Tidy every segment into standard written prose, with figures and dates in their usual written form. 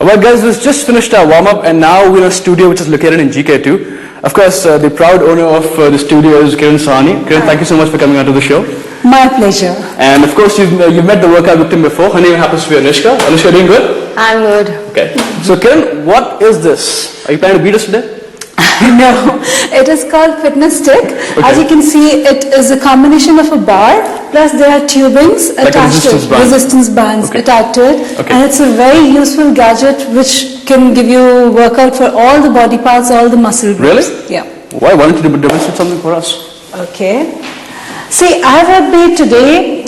Well, guys, we just finished our warm-up, and now we're in a studio which is located in GK2. Of course, the proud owner of the studio is Kiran Sahni. Kiran, thank you so much for coming onto the show. My pleasure. And of course, you've met the workout victim before. Her name happens to be Anushka. Anushka, doing good? I'm good. Okay. So, Kiran, what is this? Are you planning to beat us today? No, it is called fitness stick. Okay. As you can see, it is a combination of a bar, plus there are tubings like attached to it, resistance bands attached to it. Okay. And it's a very useful gadget which can give you workout for all the body parts, all the muscle groups. Really? Yeah. Why don't you demonstrate something for us? Okay. See, I will be today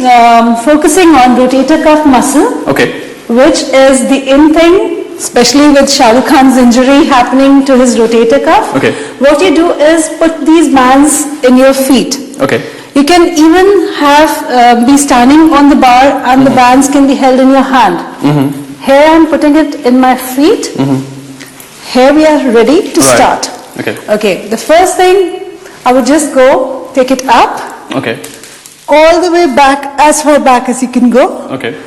focusing on rotator cuff muscle. Okay. Which is the in thing, especially with Shah Rukh Khan's injury happening to his rotator cuff. Okay. What you do is put these bands in your feet. Okay. You can even have be standing on the bar and the bands can be held in your hand. Here I am putting it in my feet. Here we are ready to start. Okay. Okay. The first thing, I would just go, take it up. Okay. All the way back, as far back as you can go. Okay.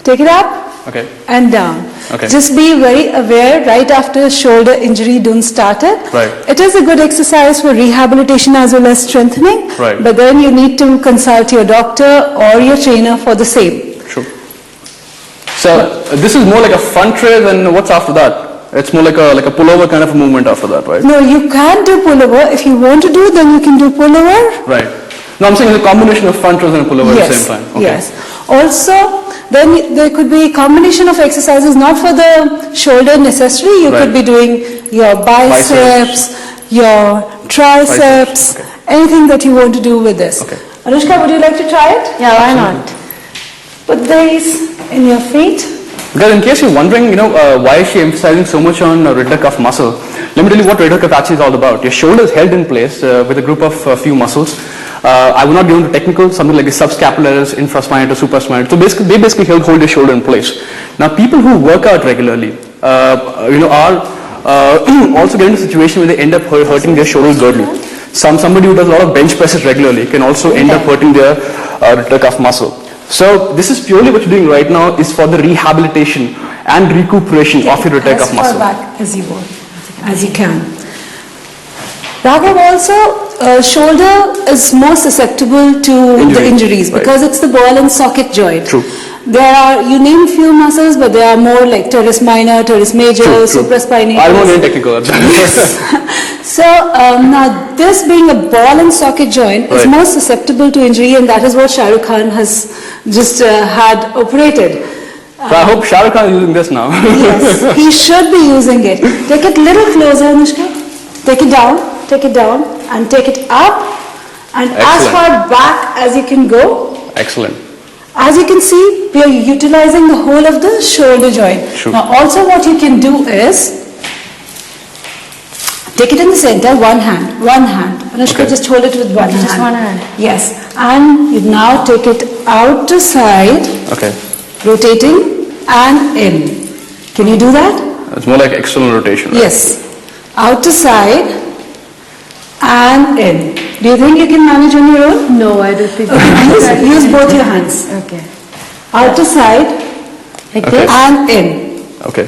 Take it up. Okay. And down. Okay. Just be very aware right after shoulder injury don't start it. Right. It is a good exercise for rehabilitation as well as strengthening. Right. But then you need to consult your doctor or your trainer for the same. True. So this is more like a front tray than what's after that? It's more like a pullover kind of a movement after that, right? No, you can do pullover. If you want to do, then you can do pullover. Right. No, I'm saying it's a combination of front rows and pullover at the same time. Okay. Yes. Also, then there could be a combination of exercises, not for the shoulder necessarily. You could be doing your biceps, your triceps, anything that you want to do with this. Okay. Anushka, would you like to try it? Yeah, why not? Put these in your feet. Guys, in case you're wondering, why is she emphasizing so much on rotator cuff muscle? Let me tell you what rotator cuff actually is all about. Your shoulder is held in place with a group of few muscles. I will not go into technical, something like the subscapularis, infraspinatus, supraspinatus. So basically, they basically hold your shoulder in place. Now, people who work out regularly, are also get into a situation where they end up hurting their shoulder girdle. Somebody who does a lot of bench presses regularly can also end up hurting their rotator cuff muscle. So this is purely what you're doing right now is for the rehabilitation and recuperation of your rotator cuff muscle. As far back as you want, as you can. Raghav, also shoulder is more susceptible to the injuries because it's the ball and socket joint. True. There are, you name few muscles, but there are more like teres minor, teres major, supraspinatus. I won't get technical. So now this being a ball and socket joint is more susceptible to injury, and that is what Shah Rukh Khan has just had operated. So I hope Shah Rukh Khan is using this now. Yes, he should be using it. Take it a little closer, Anushka. Take it down, and take it up, and as far back as you can go. Excellent. As you can see, we are utilizing the whole of the shoulder joint. True. Now also what you can do is, take it in the center, one hand. Anushka, just hold it with one hand. Just one hand. Yes. And you now take it out to side. Okay. Rotating and in. Can you do that? It's more like external rotation, right? Yes. Out to side and in. Do you think you can manage on your own? No, I don't think. Okay. Use both your hands. Okay. Out to side Like this? and in. Okay.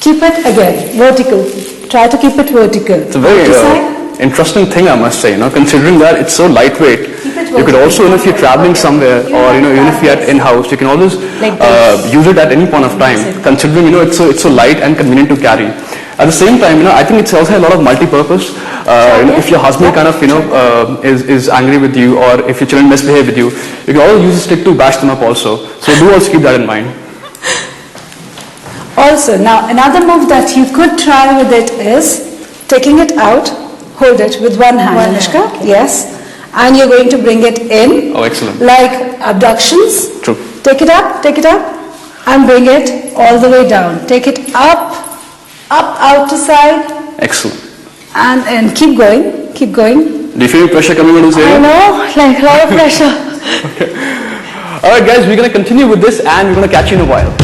Keep it again vertical. Try to keep it vertical. It's a very interesting thing, I must say. Considering that it's so lightweight, you could also, if you're traveling somewhere, or even if you're in-house, you can always use it at any point of time. Considering it's so light and convenient to carry. At the same time, I think it's also a lot of multi-purpose. If your husband kind of is angry with you, or if your children misbehave with you, you can always use a stick to bash them up also. So do also keep that in mind. Also, now another move that you could try with it is taking it out, hold it with one hand, Anushka. Okay. Yes. And you're going to bring it in. Oh, excellent. Like abductions. True. Take it up, and bring it all the way down. Take it up, out to side. Excellent. And keep going. Do you feel pressure coming on this area? I know, like a lot of pressure. Okay. Alright guys, we're going to continue with this and we're going to catch you in a while.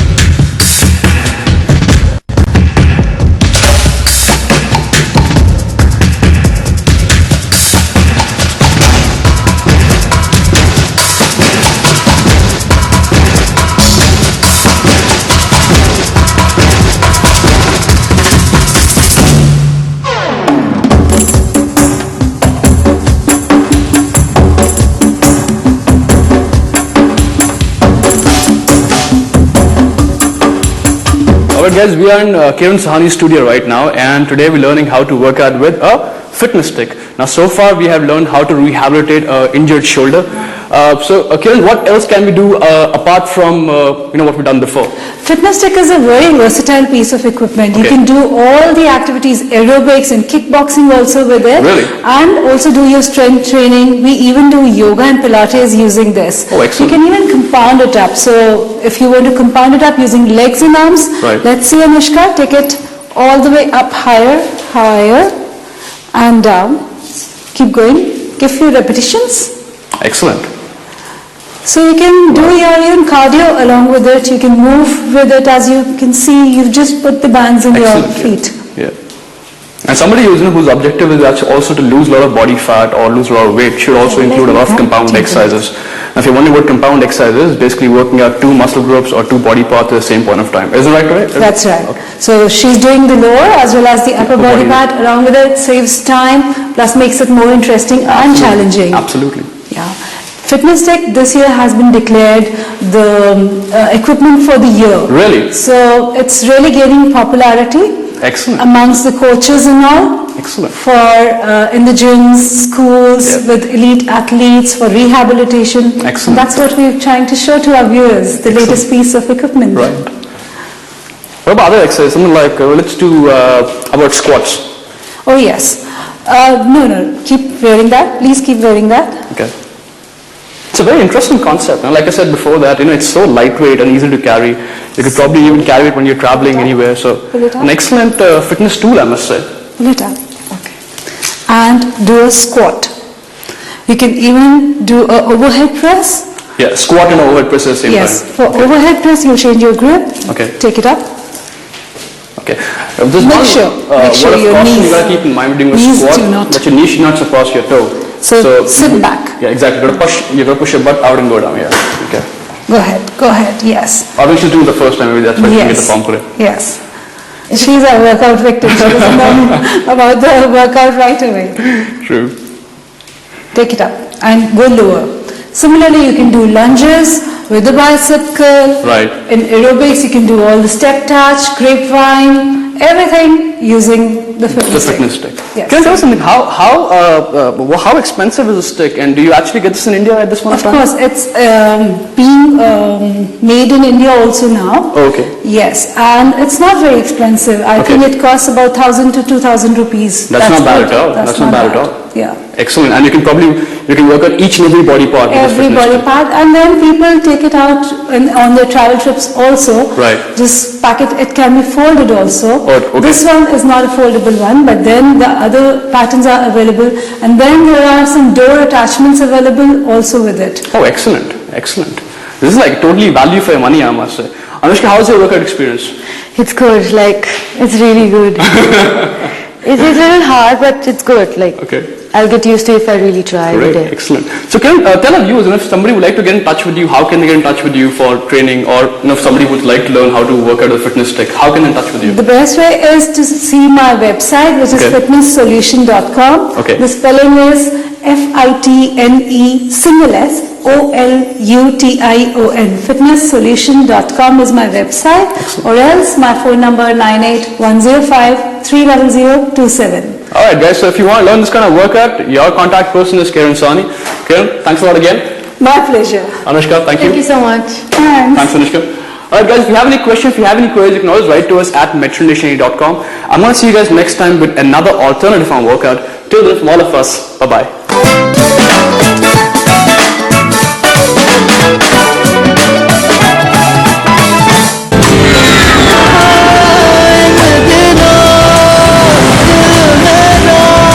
Alright guys, we are in Kiran Sahani's studio right now, and today we're learning how to work out with a fitness stick. Now so far we have learned how to rehabilitate an injured shoulder. Kiran, what else can we do apart from what we've done before? Fitness stick is a very versatile piece of equipment. You Okay. can do all the activities, aerobics and kickboxing also with it. Really? And also do your strength training. We even do yoga and Pilates using this. Oh, excellent. You can even compound it up. So if you want to compound it up using legs and arms, Right. let's see Anushka, take it all the way up higher, higher and down. Keep going. Give few repetitions. Excellent. So you can do your own cardio along with it. You can move with it. As you can see, you've just put the bands in your Excellent. feet. Yeah. And somebody whose objective is actually also to lose a lot of body fat or lose a lot of weight should also include a lot of compound exercises. Now, if you're wondering what compound exercises, basically working out two muscle groups or two body parts at the same point of time. Is it right? That's right. Okay. So she's doing the lower as well as the upper the body body. part. Along with it, saves time, plus makes it more interesting and challenging. Absolutely. Yeah. Fitness Tech this year has been declared the equipment for the year. Really? So it's really gaining popularity Excellent. amongst the coaches and all. Excellent. For in the gyms, schools, Yeah. with elite athletes, for rehabilitation. Excellent. That's what we're trying to show to our viewers, the latest piece of equipment. Right. What about other exercises? Something like, let's do about squats. Oh yes. No, keep wearing that. Please keep wearing that. Okay. It's a very interesting concept. Now, like I said before that, it's so lightweight and easy to carry. You could probably even carry it when you're traveling anywhere. So, Pull it up. an excellent fitness tool, I must say. Pull it up. Okay. And do a squat. You can even do a overhead press. Yeah, squat and overhead press at the same Yes. time. For overhead press, you change your grip. Okay. Take it up. Okay. Just Make one, sure what of your course knees- you gotta keep in mind when doing a knees squat, do not- that your knee should not surpass your toe. So sit back. Yeah, exactly. You gotta push your butt out and go down. Yeah. Okay. Go ahead, yes. Or we should do it the first time. Maybe that's why you get the Yes, pump for it. yes. She's a workout victim. She doesn't know about the workout right away. True. Take it up and go lower. Similarly, you can do lunges with the bicep curl. Right. In aerobics, you can do all the step touch, grapevine, everything using the The fitness stick. fitness stick. Yes. Can you tell us something? How expensive is a stick, and do you actually get this in India at this point Of of time? course, it's being made in India also now. Oh, okay. Yes, and it's not very expensive. I Okay. think it costs about 1,000 to 2,000 rupees. That's not bad good. at all. That's not bad at all. Yeah. Excellent. And you can work on each and every body part. with this Every fitness body stick. part, and then people take it out on their travel trips also. Right. Just pack it. It can be folded also. Oh, okay. This one is not a foldable one, but then the other patterns are available, and then there are some door attachments available also with it. Oh, excellent. Excellent. This is like totally value for your money, I must say. Anushka, how's your workout experience? It's good, like, it's really good. It's a little hard, but it's good, like, Okay. I'll get used to it if I really try every Great. day. Excellent. So can tell our viewers, if somebody would like to get in touch with you, how can they get in touch with you for training, or if somebody would like to learn how to work out a fitness stick, how can they in touch with you? The best way is to see my website, which is Okay. fitnesssolution.com. Okay. The spelling is FITNE single S OLUTION. Fitnesssolution.com is my website, or else my phone number 9810530027. All right, guys. So if you want to learn this kind of workout, your contact person is Kiran Sahani. Kiran, thanks a lot again. My pleasure. Anushka, thank Thank you so much. Thanks. Thanks, Anushka. All right, guys, if you have any questions, if you have any queries, you can always write to us at metronation.com. I'm going to see you guys next time with another alternative on workout. Till then, from all of us, bye-bye.